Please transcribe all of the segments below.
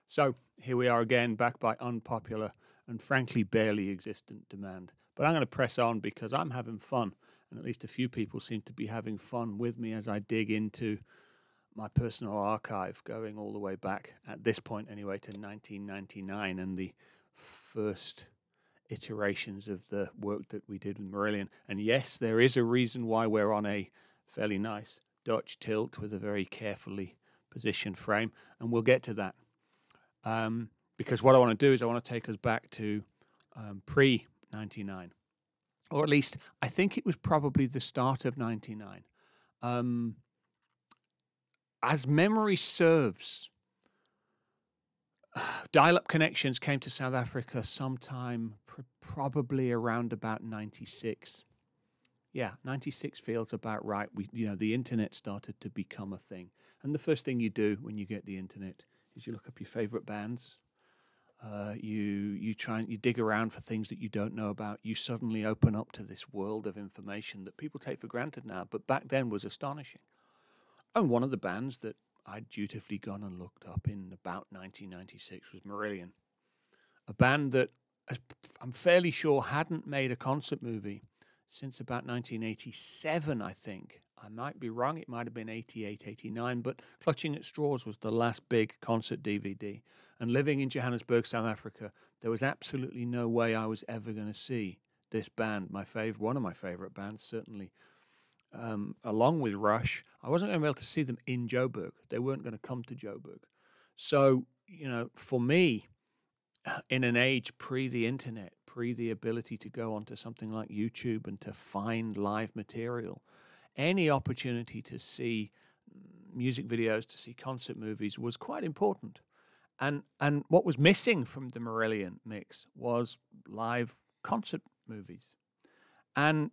So here we are again, back by unpopular and frankly barely existent demand. But I'm going to press on because I'm having fun, and at least a few people seem to be having fun with me as I dig into my personal archive, going all the way back, at this point anyway, to 1999 and the first iterations of the work that we did with Marillion. And yes, there is a reason why we're on a fairly nice Dutch tilt with a very carefully positioned frame, and we'll get to that. Because what I want to do is I want to take us back to pre-99, or at least I think it was probably the start of 99. As memory serves, dial-up connections came to South Africa sometime probably around about 96. Yeah, 96 feels about right. The internet started to become a thing. And the first thing you do when you get the internet is you look up your favorite bands. You try and you dig around for things that you don't know about. You suddenly open up to this world of information that people take for granted now, but back then was astonishing. And one of the bands that I'd dutifully gone and looked up in about 1996 was Marillion, a band that I'm fairly sure hadn't made a concert movie since about 1987, I think. I might be wrong. It might have been 88, 89, but Clutching at Straws was the last big concert DVD. And living in Johannesburg, South Africa, there was absolutely no way I was ever going to see this band, one of my favorite bands, certainly, along with Rush. I wasn't going to be able to see them in Joburg. They weren't going to come to Joburg. So, for me, in an age pre the internet, pre the ability to go onto something like YouTube and to find live material, any opportunity to see music videos, to see concert movies was quite important. And what was missing from the Marillion mix was live concert movies. And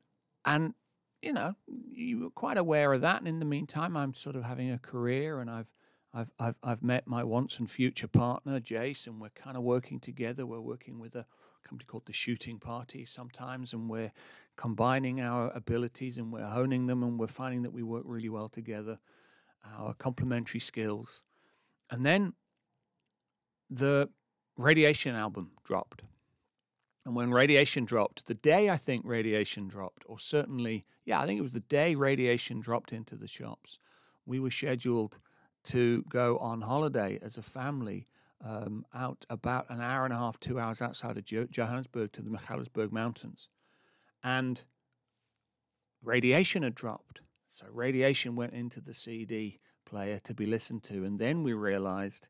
you were quite aware of that. And in the meantime, I'm sort of having a career, and I've met my once and future partner, Jace, and we're kind of working together. We're working with a company called The Shooting Party sometimes, and we're combining our abilities and we're honing them, and we're finding that we work really well together, our complementary skills. And then the Radiation album dropped. And when Radiation dropped, the day I think Radiation dropped, or certainly, I think it was the day Radiation dropped into the shops, we were scheduled to go on holiday as a family out about an hour and a half, 2 hours outside of Johannesburg to the Magaliesberg Mountains. And Radiation had dropped. So Radiation went into the CD player to be listened to. And then we realized,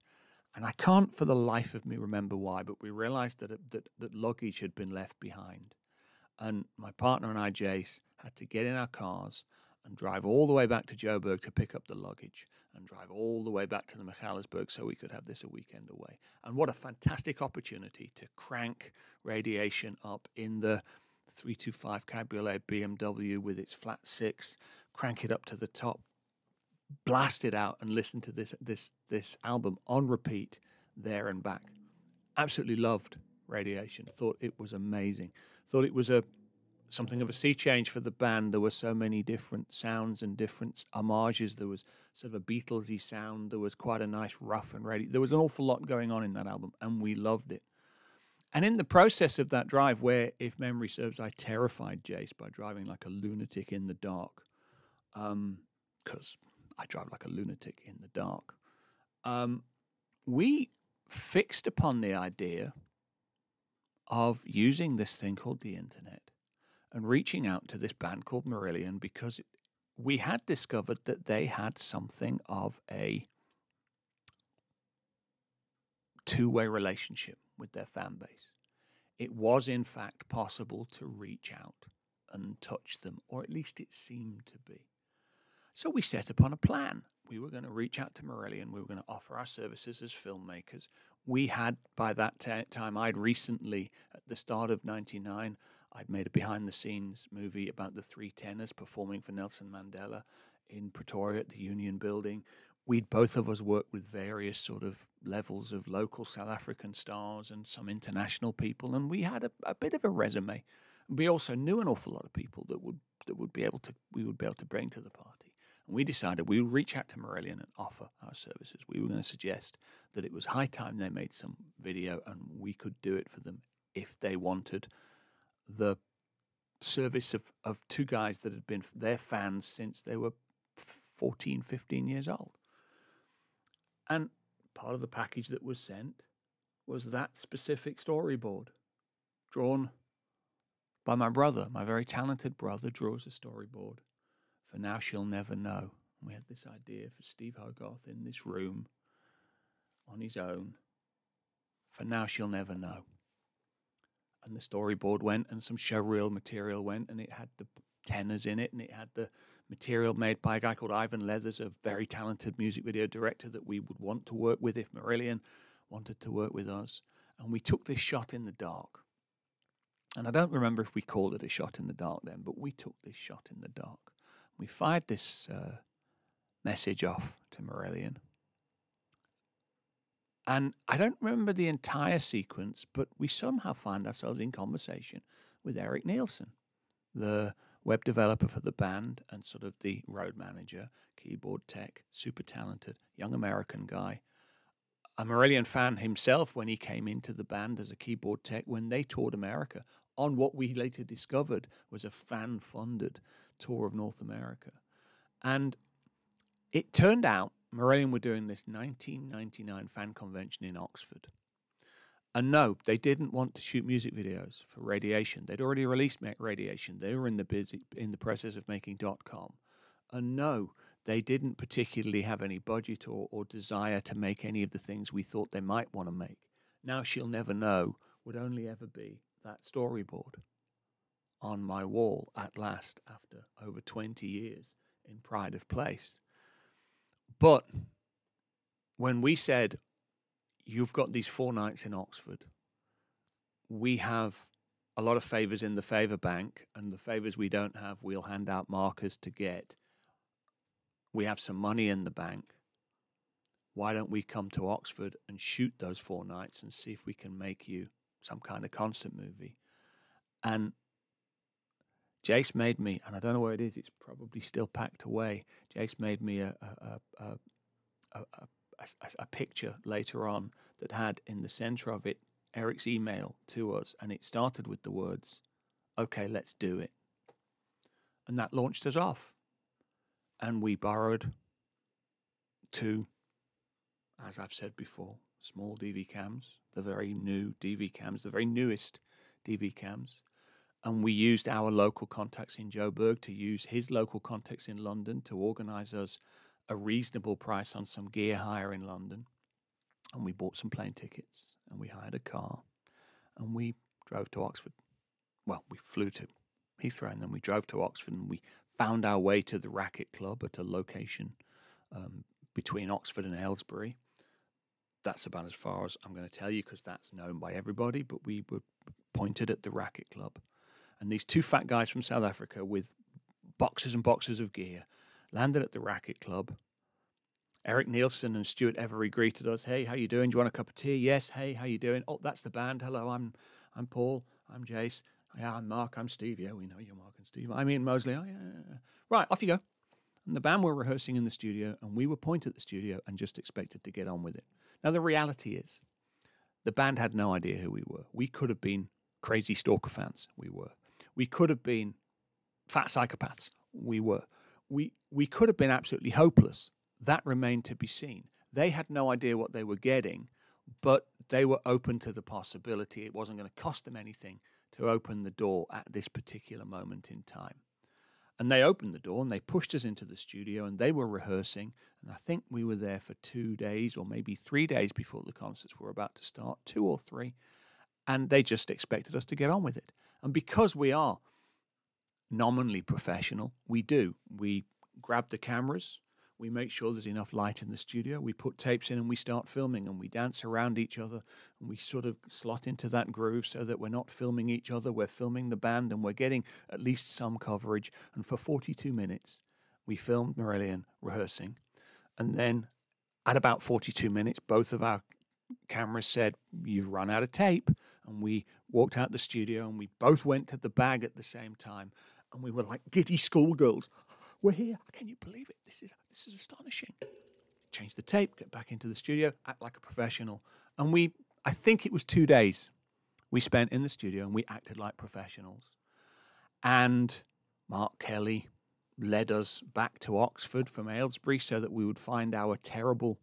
and I can't for the life of me remember why, but we realized that luggage had been left behind. And my partner and I, Jace, had to get in our cars and drive all the way back to Joburg to pick up the luggage, and drive all the way back to the Magaliesberg so we could have this a weekend away. And what a fantastic opportunity to crank Radiation up in the 325 Cabriolet BMW with its flat six, crank it up to the top, blast it out, and listen to this album on repeat there and back. Absolutely loved Radiation. Thought it was amazing. Thought it was something of a sea change for the band. There were so many different sounds and different homages. There was sort of a Beatlesy sound. There was quite a nice rough and ready. There was an awful lot going on in that album, and we loved it. And in the process of that drive, where, if memory serves, I terrified Jace by driving like a lunatic in the dark, because I drive like a lunatic in the dark, we fixed upon the idea of using this thing called the internet and reaching out to this band called Marillion, because we had discovered that they had something of a two-way relationship with their fan base. It was, in fact, possible to reach out and touch them, or at least it seemed to be. So we set upon a plan. We were going to reach out to Marillion. We were going to offer our services as filmmakers. We had, by that time, I'd recently, at the start of 99, I'd made a behind-the-scenes movie about the three tenors performing for Nelson Mandela in Pretoria at the Union Building. We'd both of us worked with various sort of levels of local South African stars and some international people, and we had a bit of a resume. We also knew an awful lot of people that we would be able to bring to the party. And we decided we would reach out to Marillion and offer our services. We were going to suggest that it was high time they made some video and we could do it for them if they wanted the service of two guys that had been their fans since they were 14, 15 years old. And part of the package that was sent was that specific storyboard drawn by my brother. My very talented brother draws a storyboard for Now She'll Never Know. We had this idea for Steve Hogarth in this room on his own for Now She'll Never Know. And the storyboard went, and some showreel material went, and it had the tenors in it, and it had the material made by a guy called Ivan Leathers, a very talented music video director that we would want to work with if Marillion wanted to work with us. And we took this shot in the dark. And I don't remember if we called it a shot in the dark then, but we took this shot in the dark. We fired this message off to Marillion. And I don't remember the entire sequence, but we somehow find ourselves in conversation with Eric Nielsen, the web developer for the band and sort of the road manager, keyboard tech, super talented, young American guy. A Marillion fan himself when he came into the band as a keyboard tech when they toured America on what we later discovered was a fan-funded tour of North America. And it turned out Marillion were doing this 1999 fan convention in Oxford. And no, they didn't want to shoot music videos for Radiation. They'd already released Radiation. They were in the process of making .com. And no, they didn't particularly have any budget or desire to make any of the things we thought they might want to make. Now She'll Never Know would only ever be that storyboard on my wall at last after over 20 years in pride of place. But when we said, you've got these 4 nights in Oxford, we have a lot of favours in the favour bank, and the favours we don't have, we'll hand out markers to get. We have some money in the bank. Why don't we come to Oxford and shoot those 4 nights and see if we can make you some kind of concert movie? And Jace made me, and I don't know where it is, it's probably still packed away. Jace made me a picture later on that had in the center of it Eric's email to us, and it started with the words, "Okay, let's do it." And that launched us off. And we borrowed 2, as I've said before, small DV cams, the very new DV cams, the very newest DV cams. And we used our local contacts in Joburg to use his local contacts in London to organise us a reasonable price on some gear hire in London. And we bought some plane tickets and we hired a car and we drove to Oxford. Well, we flew to Heathrow and then we drove to Oxford and we found our way to the Racket Club at a location between Oxford and Aylesbury. That's about as far as I'm going to tell you because that's known by everybody, but we were pointed at the Racket Club. And these 2 fat guys from South Africa with boxes and boxes of gear landed at the Racket Club. Eric Nielsen and Stuart Every greeted us. "Hey, how you doing? Do you want a cup of tea?" "Yes." "Hey, how you doing?" "Oh, that's the band. Hello, I'm Paul. I'm Jace." "Yeah, I'm Mark. I'm Steve." "Yeah, we know you're Mark and Steve." "I'm Ian Mosley." "Oh, yeah. Right, off you go." And the band were rehearsing in the studio, and we were pointed at the studio and just expected to get on with it. Now, the reality is, the band had no idea who we were. We could have been crazy stalker fans. We were. We could have been fat psychopaths. We were. We could have been absolutely hopeless. That remained to be seen. They had no idea what they were getting, but they were open to the possibility it wasn't going to cost them anything to open the door at this particular moment in time. And they opened the door and they pushed us into the studio and they were rehearsing. And I think we were there for 2 days or maybe 3 days before the concerts were about to start, 2 or 3. And they just expected us to get on with it. And because we are nominally professional, we do. We grab the cameras, we make sure there's enough light in the studio, we put tapes in and we start filming and we dance around each other and we sort of slot into that groove so that we're not filming each other, we're filming the band and we're getting at least some coverage. And for 42 minutes, we filmed Marillion rehearsing. And then at about 42 minutes, both of our cameras said, "You've run out of tape." And we walked out the studio and we both went to the bag at the same time. And we were like giddy schoolgirls. we're here. Can you believe it? This is astonishing. Change the tape, get back into the studio, act like a professional. And I think it was 2 days we spent in the studio and we acted like professionals. And Mark Kelly led us back to Oxford from Aylesbury so that we would find our terrible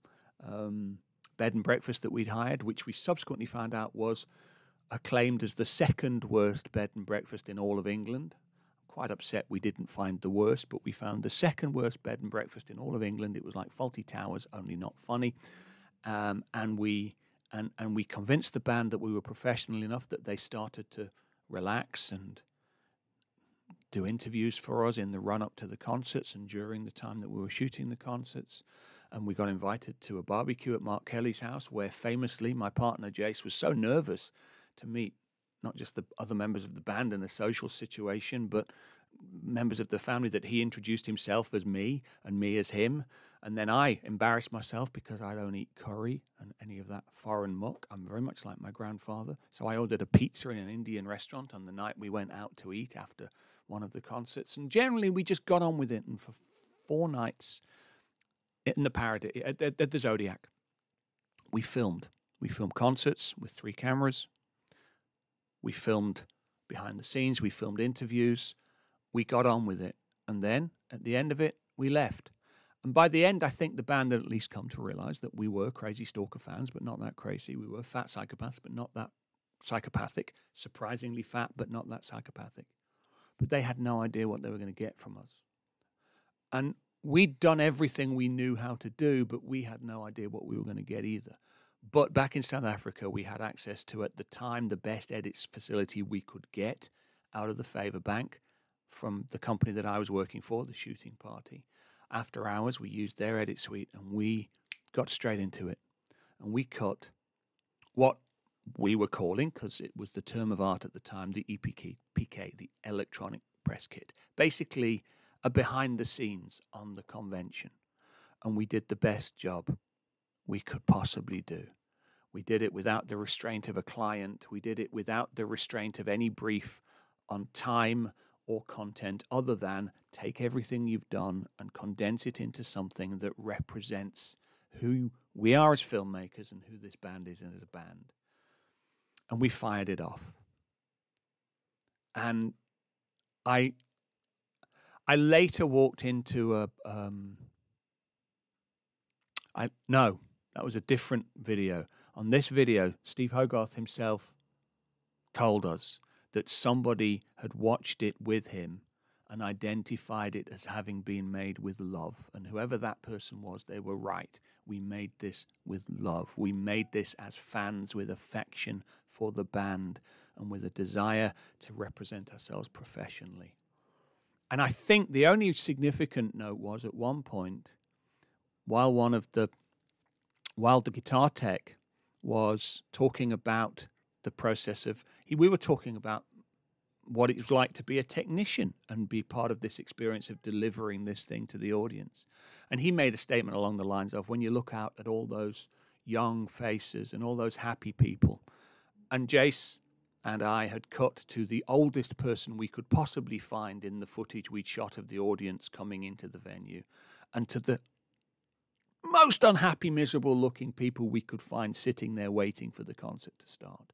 bed and breakfast that we'd hired, which we subsequently found out was acclaimed as the second worst bed and breakfast in all of England. Quite upset we didn't find the worst, but we found the second worst bed and breakfast in all of England. It was like Fawlty Towers, only not funny. And we convinced the band that we were professional enough that they started to relax and do interviews for us in the run-up to the concerts and during the time that we were shooting the concerts. And we got invited to a barbecue at Mark Kelly's house where famously my partner Jace was so nervous to meet not just the other members of the band in a social situation, but members of the family that he introduced himself as me and me as him. And then I embarrassed myself because I don't eat curry and any of that foreign muck. I'm very much like my grandfather. So I ordered a pizza in an Indian restaurant on the night we went out to eat after one of the concerts. And generally we just got on with it. And for 4 nights in the Paradise, at the Zodiac, we filmed. We filmed concerts with 3 cameras. We filmed behind the scenes. We filmed interviews. We got on with it. And then at the end of it, we left. And by the end, I think the band had at least come to realize that we were Crazy Stalker fans, but not that crazy. We were fat psychopaths, but not that psychopathic. Surprisingly fat, but not that psychopathic. But they had no idea what they were going to get from us. And we'd done everything we knew how to do, but we had no idea what we were going to get either. But back in South Africa, we had access to, at the time, the best edits facility we could get out of the Favour Bank from the company that I was working for, the Shooting Party. After hours, we used their edit suite and we got straight into it. And we cut what we were calling, because it was the term of art at the time, the EPK, the electronic press kit. Basically, a behind the scenes on the convention. And we did the best job we could possibly do. We did it without the restraint of a client. We did it without the restraint of any brief on time or content other than take everything you've done and condense it into something that represents who we are as filmmakers and who this band is as a band. And we fired it off. And I later walked into that was a different video. On this video, Steve Hogarth himself told us that somebody had watched it with him and identified it as having been made with love. And whoever that person was, they were right. We made this with love. We made this as fans with affection for the band and with a desire to represent ourselves professionally. And I think the only significant note was at one point, while the guitar tech was talking about the process of, we were talking about what it was like to be a technician and be part of this experience of delivering this thing to the audience. And he made a statement along the lines of, when you look out at all those young faces and all those happy people, and Jace and I had cut to the oldest person we could possibly find in the footage we'd shot of the audience coming into the venue, and to the most unhappy, miserable-looking people we could find sitting there waiting for the concert to start.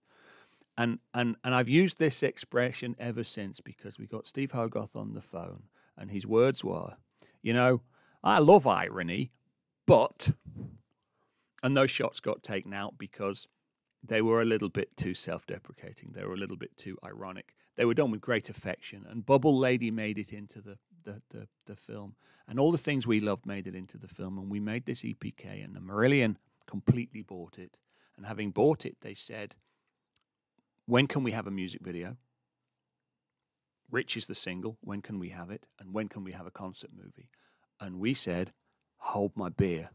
And I've used this expression ever since, because we got Steve Hogarth on the phone, and his words were, I love irony, but... And those shots got taken out because they were a little bit too self-deprecating. They were a little bit too ironic. They were done with great affection, and Bubble Lady made it into the film. And all the things we loved made it into the film, and we made this EPK, and the Marillion completely bought it. And having bought it, they said, when can we have a music video? Rich is the single. When can we have it? And when can we have a concert movie? And we said, hold my beer.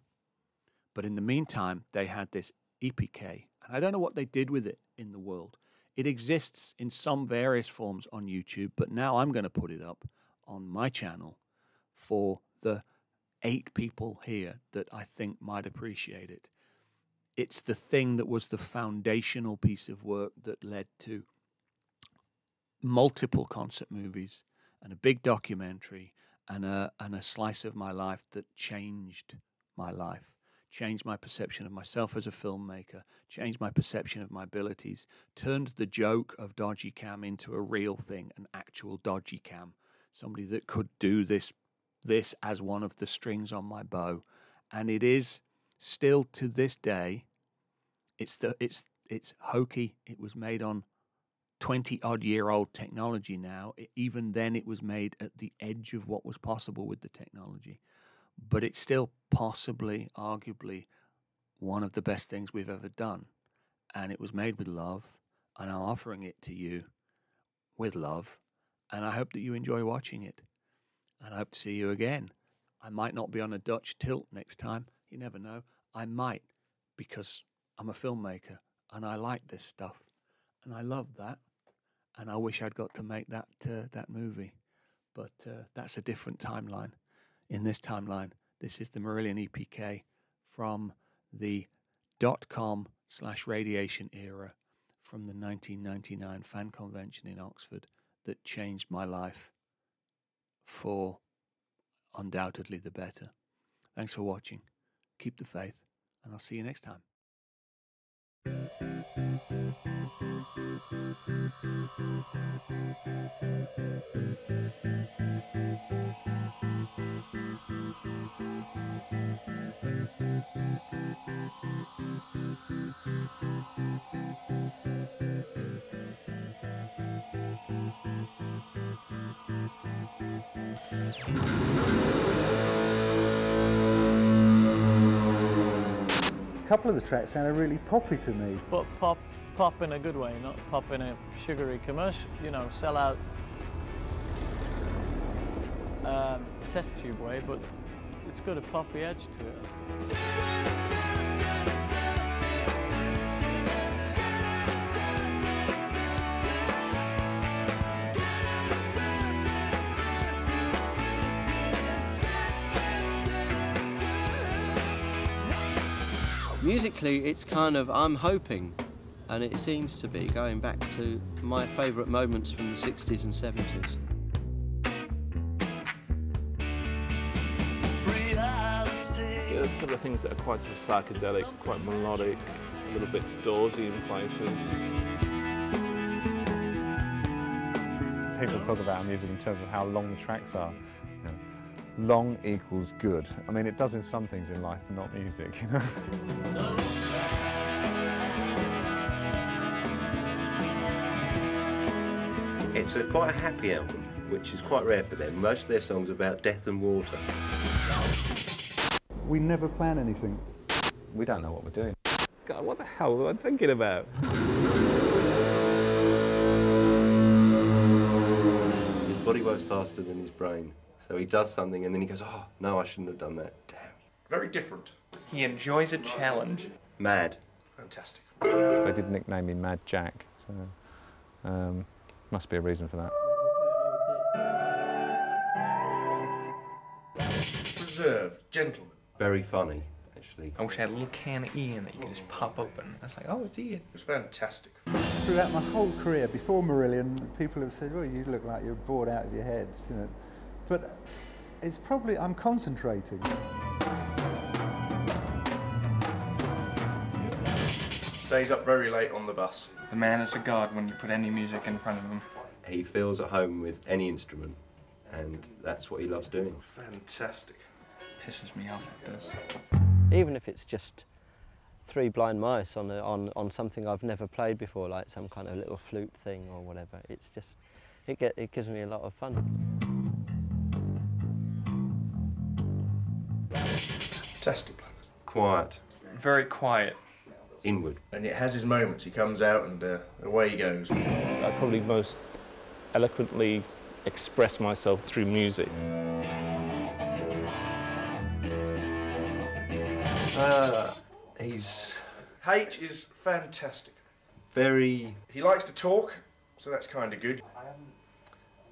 But in the meantime, they had this EPK. And I don't know what they did with it in the world. It exists in some various forms on YouTube, but now I'm going to put it up on my channel for the 8 people here that I think might appreciate it. It's the thing that was the foundational piece of work that led to multiple concert movies and a big documentary and a slice of my life that changed my life, changed my perception of myself as a filmmaker, changed my perception of my abilities, turned the joke of dodgyCam into a real thing, an actual dodgyCam, somebody that could do this as one of the strings on my bow. And it is still to this day, it's hokey. It was made on 20-odd-year-old technology now. Even then, it was made at the edge of what was possible with the technology. But it's still possibly, arguably, one of the best things we've ever done. And it was made with love, and I'm offering it to you with love. And I hope that you enjoy watching it. And I hope to see you again. I might not be on a Dutch tilt next time. You never know. I might, because I'm a filmmaker, and I like this stuff. And I love that. And I wish I'd got to make that movie. But that's a different timeline. In this timeline, this is the Marillion EPK from the .com/radiation era from the 1999 fan convention in Oxford that changed my life for undoubtedly the better. Thanks for watching. Keep the faith, and I'll see you next time. A couple of the tracks sounded really poppy to me. But pop in a good way, not pop in a sugary commercial, you know, sell out test tube way, but it's got a poppy edge to it. Musically, it's kind of, I'm hoping, and it seems to be, going back to my favourite moments from the 60s and 70s. Yeah, there's a couple of things that are quite sort of psychedelic, quite melodic, a little bit doorsy in places. People talk about our music in terms of how long the tracks are. You know, long equals good. I mean, it does in some things in life, but not music, you know? It's quite a happy album, which is quite rare for them. Most of their songs are about death and water. We never plan anything. We don't know what we're doing. God, what the hell was I thinking about? His body works faster than his brain. So he does something and then he goes, oh, no, I shouldn't have done that. Damn. Very different. He enjoys a challenge. Mad. Fantastic. They did nickname me Mad Jack, so must be a reason for that. Reserved, gentleman. Very funny, actually. I wish I had a little can of Ian that you could just pop open. I was like, oh, it's Ian. It was fantastic. Throughout my whole career, before Marillion, people have said, well, you look like you're bored out of your head, you know. But it's probably, I'm concentrating. Stays up very late on the bus. The man is a god when you put any music in front of him. He feels at home with any instrument, and that's what he loves doing. Fantastic. Pisses me off at this. Even if it's just 3 blind mice on something I've never played before, like some kind of little flute thing or whatever, it's just, it gives me a lot of fun. Fantastic bloke. Quiet. Very quiet. Inward. And it has his moments. He comes out and away he goes. I probably most eloquently express myself through music. H is fantastic. Very He likes to talk, so that's kind of good.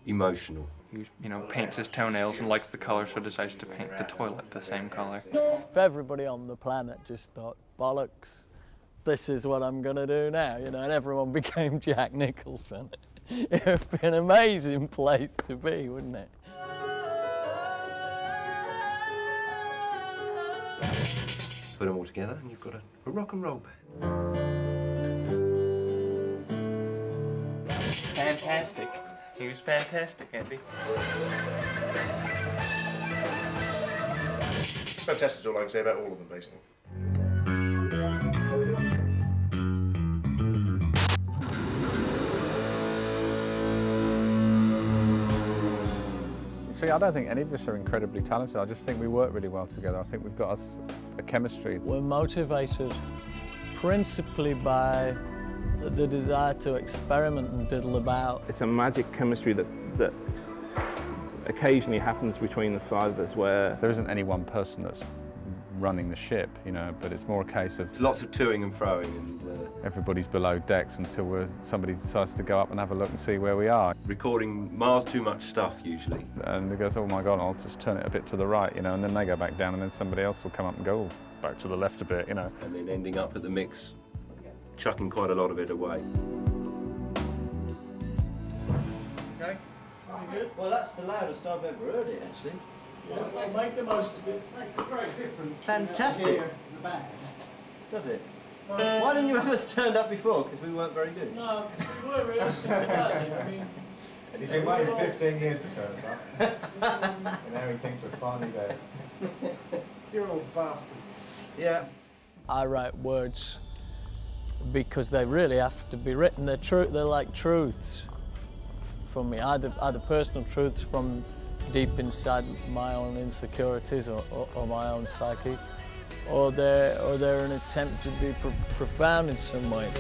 emotional. He, you know, paints his toenails and likes the colour, so decides to paint the toilet the same colour. If everybody on the planet just thought, bollocks, this is what I'm going to do now, you know, and everyone became Jack Nicholson, it would be an amazing place to be, wouldn't it? put them all together and you've got a rock and roll band. Fantastic. He was fantastic, Andy. Fantastic is all I can say about all of them, basically. See, I don't think any of us are incredibly talented. I just think we work really well together. I think we've got a chemistry. We're motivated principally by the desire to experiment and diddle about. It's a magic chemistry that occasionally happens between the five of us where There isn't any one person that's running the ship, you know, but it's more a case of It's lots of toing and froing and everybody's below decks until somebody decides to go up and have a look and see where we are. recording miles too much stuff usually. And they goes, oh my God, I'll just turn it a bit to the right, you know, and then they go back down and then somebody else will come up and go, oh, back to the left a bit, you know. And then ending up at the mix, chucking quite a lot of it away. Okay. Well, that's the loudest I've ever heard it, actually. Make the most of it. Makes a great difference. Fantastic. The band. Does it? Why didn't you have us turned up before? Because we weren't very good. No, we were realistic about it. I mean, He's been waiting 15 years to turn us up. And now he thinks we're finally there. You're all bastards. Yeah. I write words because they really have to be written. They're like truths for me, either personal truths from deep inside my own insecurities or my own psyche, or they're an attempt to be profound in some way.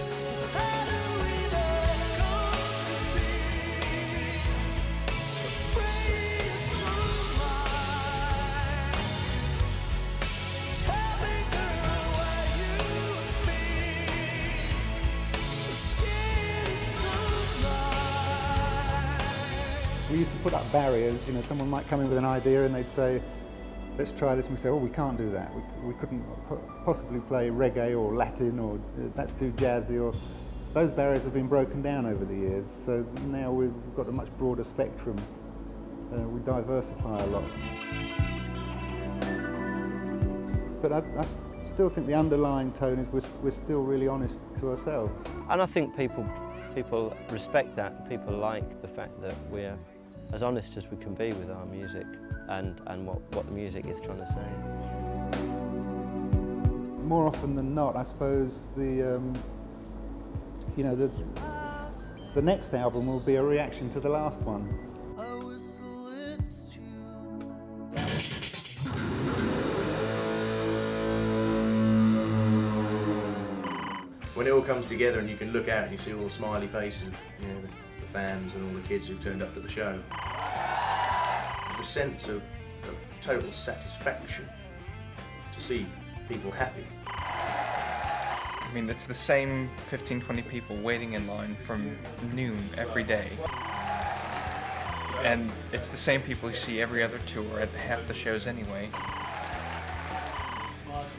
We used to put up barriers, you know, someone might come in with an idea and they'd say, let's try this, and we say, oh, we can't do that. We couldn't possibly play reggae or Latin, or that's too jazzy, or those barriers have been broken down over the years, so now we've got a much broader spectrum. We diversify a lot. But I still think the underlying tone is we're still really honest to ourselves. And I think people respect that. People like the fact that we're as honest as we can be with our music and what the music is trying to say. More often than not, I suppose the next album will be a reaction to the last one. When it all comes together and you can look out and you see all the smiley faces of the fans and all the kids who've turned up to the show, the sense of total satisfaction to see people happy. I mean, it's the same 15, 20 people waiting in line from noon every day. And it's the same people you see every other tour at half the shows anyway.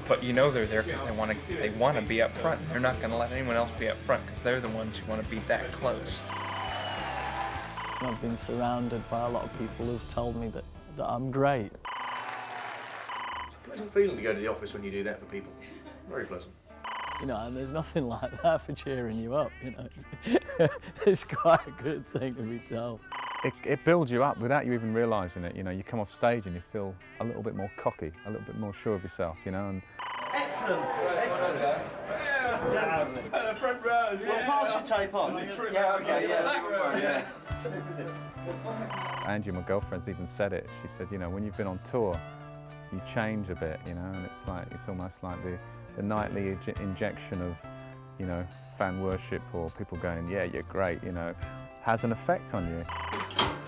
But you know they're there because they want to be up front. They're not going to let anyone else be up front because they're the ones who want to be that close. I've been surrounded by a lot of people who've told me that I'm great. It's a pleasant feeling to go to the office when you do that for people. Very pleasant. You know, and there's nothing like that for cheering you up, you know. It's quite a good thing to be told. It builds you up without you even realising it, you know. You come off stage and you feel a little bit more cocky, a little bit more sure of yourself, you know. And Excellent! Excellent! Yeah, front row, Well, pass your tape on. Yeah, okay, yeah. Back row, yeah. Angie, my girlfriend's even said it. She said, you know, when you've been on tour, you change a bit, you know, and it's almost like the nightly injection of, you know, fan worship or people going, yeah, you're great, you know, has an effect on you.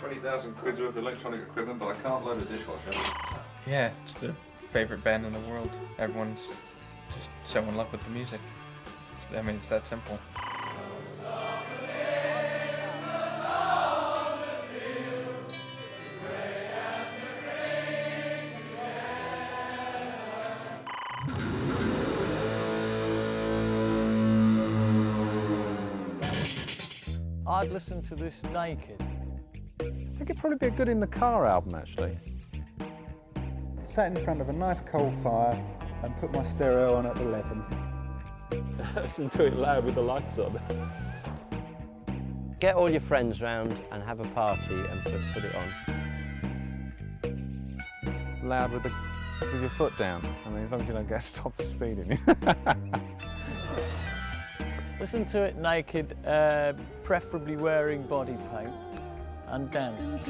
20,000 quid's worth of electronic equipment, but I can't load a dishwasher. Yeah, it's the favourite band in the world. Everyone's just so in love with the music. I mean, it's that simple. I'd listen to this naked. I think it'd probably be a good in the car album, actually. Sat in front of a nice coal fire, and put my stereo on at 11. Listen to it loud with the lights on. Get all your friends round and have a party and put it on. Loud with your foot down. I mean, as long as you don't get stopped for speeding. Listen to it naked, preferably wearing body paint, and dance.